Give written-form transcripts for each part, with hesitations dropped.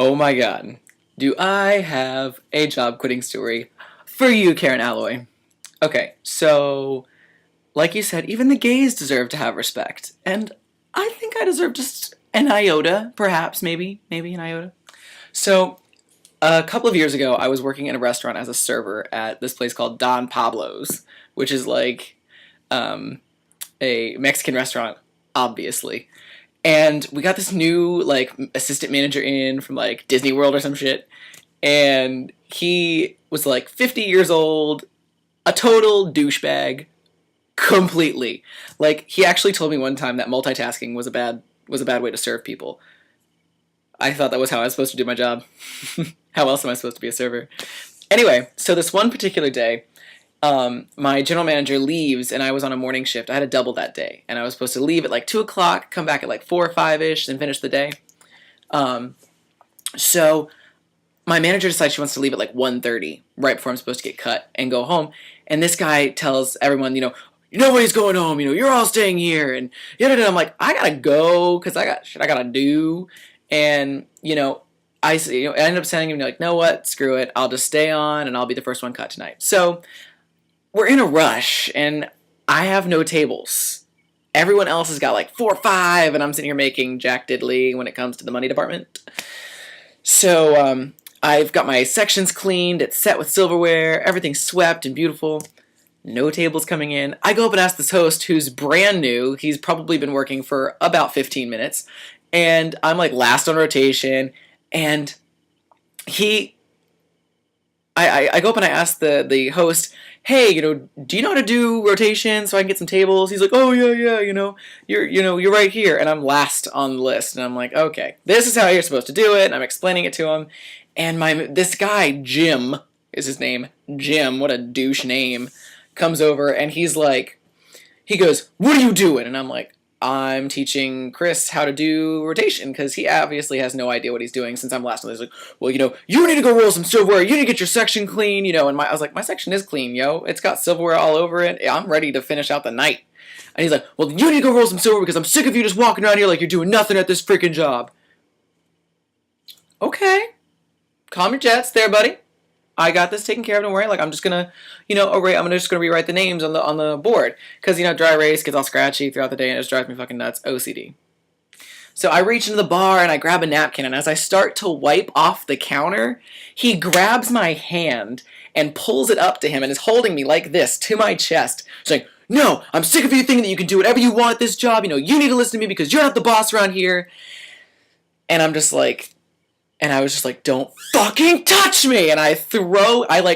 Oh my god. Do I have a job quitting story for you, Karen Alloy? Okay, so, like you said, even the gays deserve to have respect. And I think I deserve just an iota, perhaps, maybe an iota. So, a couple of years ago, I was working in a restaurant as a server at this place called Don Pablo's, which is like um, a Mexican restaurant, obviously. And we got this new like assistant manager in from like Disney World or some shit, and he was like 50 years old, a total douchebag, completely. Like he actually told me one time that multitasking was a bad way to serve people. I thought that was how I was supposed to do my job. How else am I supposed to be a server? Anyway, so this one particular day, my general manager leaves, and I was on a morning shift. I had a double that day, and I was supposed to leave at like 2 o'clock, come back at like 4 or 5 ish, and finish the day. Um, so my manager decides she wants to leave at like 1:30, right before I'm supposed to get cut and go home. And this guy tells everyone, nobody's going home. You're all staying here. And I'm like, I gotta go because I got shit I gotta do. And I ended up saying him like, know what, screw it, I'll just stay on and I'll be the first one cut tonight. So we're in a rush and I have no tables. Everyone else has got like 4 or 5, and I'm sitting here making Jack Diddley when it comes to the money department. So I've got my sections cleaned, it's set with silverware, everything's swept and beautiful. No tables coming in. I go up and ask this host who's brand new. He's probably been working for about 15 minutes. And I'm like last on rotation. And I go up and I ask the host, hey, do you know how to do rotation so I can get some tables? He's like, oh yeah, you're right here, and I'm last on the list, and I'm like, okay, this is how you're supposed to do it. And I'm explaining it to him, and this guy Jim is his name, Jim. What a douche name. Comes over and he goes, what are you doing? And I'm like, I'm teaching Chris how to do rotation because he obviously has no idea what he's doing since I'm last on this. He's like, well, you need to go roll some silverware. You need to get your section clean, and I was like, my section is clean, yo. It's got silverware all over it. I'm ready to finish out the night. And he's like, well, you need to go roll some silverware because I'm sick of you just walking around here like you're doing nothing at this freaking job. Okay. Calm your jets there, buddy. I got this taken care of. Don't worry. Like I'm just gonna, I'm just gonna rewrite the names on the board because dry erase gets all scratchy throughout the day and it just drives me fucking nuts. OCD. So I reach into the bar and I grab a napkin, and as I start to wipe off the counter, he grabs my hand and pulls it up to him and is holding me like this to my chest, saying, "No, I'm sick of you thinking that you can do whatever you want at this job. You need to listen to me because you're not the boss around here." And I'm just like. And I was just like, don't fucking touch me! And I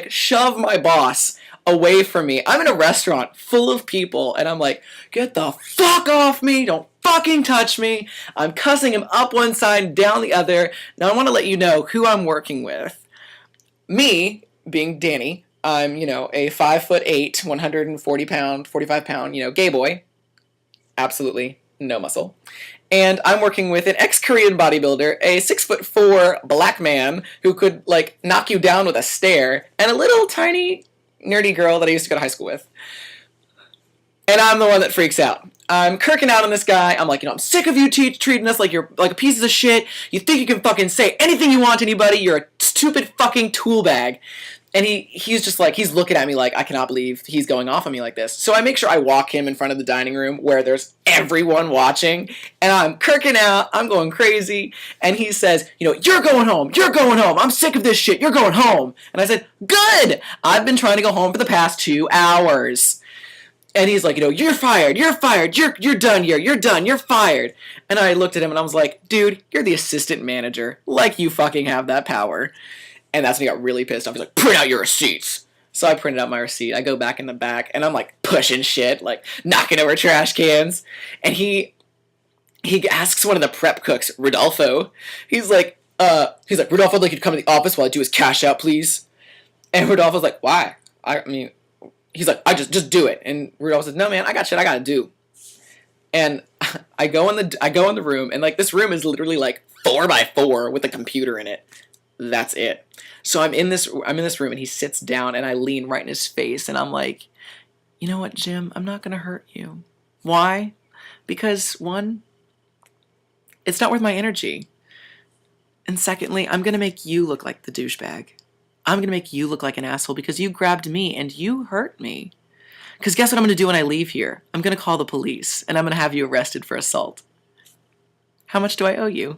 shove my boss away from me. I'm in a restaurant full of people, and I'm like, get the fuck off me! Don't fucking touch me! I'm cussing him up one side, down the other. Now I want to let you know who I'm working with. Me, being Danny, I'm, a 5'8", 140-pound, 45-pound, gay boy. Absolutely no muscle. And I'm working with an ex-Korean bodybuilder, a 6'4" black man who could, knock you down with a stare, and a little tiny nerdy girl that I used to go to high school with. And I'm the one that freaks out. I'm kirking out on this guy. I'm like, I'm sick of you treating us like you're like a piece of shit. You think you can fucking say anything you want to anybody. You're a stupid fucking tool bag. And he's just like, he's looking at me like, I cannot believe he's going off on me like this. So I make sure I walk him in front of the dining room where there's everyone watching. And I'm kirking out. I'm going crazy. And he says, you're going home. You're going home. I'm sick of this shit. You're going home. And I said, good. I've been trying to go home for the past 2 hours. And he's like, you're fired. You're fired. You're done here. You're done. You're fired. And I looked at him and I was like, dude, you're the assistant manager. Like you fucking have that power. And that's when he got really pissed off. He's like, print out your receipts. So I printed out my receipt. I go back in the back, and I'm like pushing shit, like knocking over trash cans. And he asks one of the prep cooks, Rodolfo. He's like, Rodolfo, I'd like you to come to the office while I do his cash out, please. And Rodolfo's like, why? He's like, I just do it. And Rodolfo says, no, man, I got shit I gotta do. And I go in the room, and this room is literally 4x4 with a computer in it. That's it. So I'm in this room, and he sits down, and I lean right in his face, and I'm like, you know what, Jim? I'm not gonna hurt you. Why? Because one, it's not worth my energy. And secondly, I'm going to make you look like the douchebag. I'm going to make you look like an asshole because you grabbed me and you hurt me. Because guess what I'm going to do when I leave here? I'm going to call the police and I'm going to have you arrested for assault. How much do I owe you?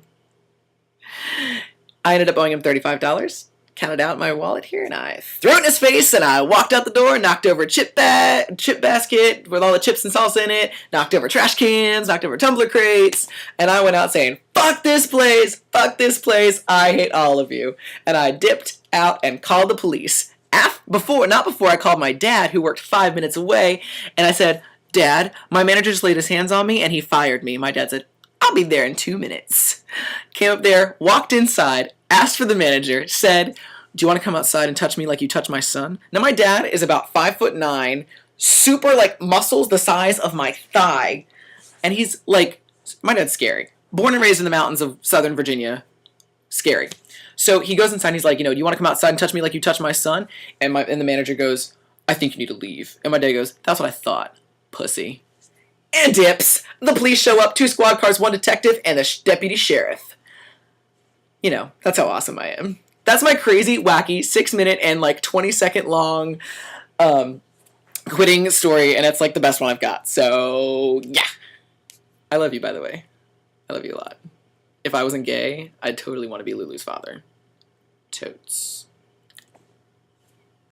I ended up owing him $35. Counted out my wallet here and I threw it in his face and I walked out the door, knocked over a chip basket with all the chips and salsa in it, knocked over trash cans, knocked over tumbler crates, and I went out saying, fuck this place, I hate all of you. And I dipped out and called the police. Not before I called my dad, who worked 5 minutes away, and I said, Dad, my manager just laid his hands on me and he fired me. My dad said, I'll be there in 2 minutes. Came up there, walked inside, asked for the manager, said, do you want to come outside and touch me like you touch my son? Now my dad is about 5'9", super like muscles the size of my thigh. And he's like, my dad's scary. Born and raised in the mountains of Southern Virginia. Scary. So he goes inside and he's like, do you want to come outside and touch me like you touch my son? And the manager goes, I think you need to leave. And my dad goes, that's what I thought, pussy. And dips. The police show up, 2 squad cars, 1 detective, and the deputy sheriff. That's how awesome I am. That's my crazy, wacky, 6-minute and 20-second long quitting story, and it's the best one I've got. So, yeah. I love you, by the way. I love you a lot. If I wasn't gay, I'd totally want to be Lulu's father. Totes.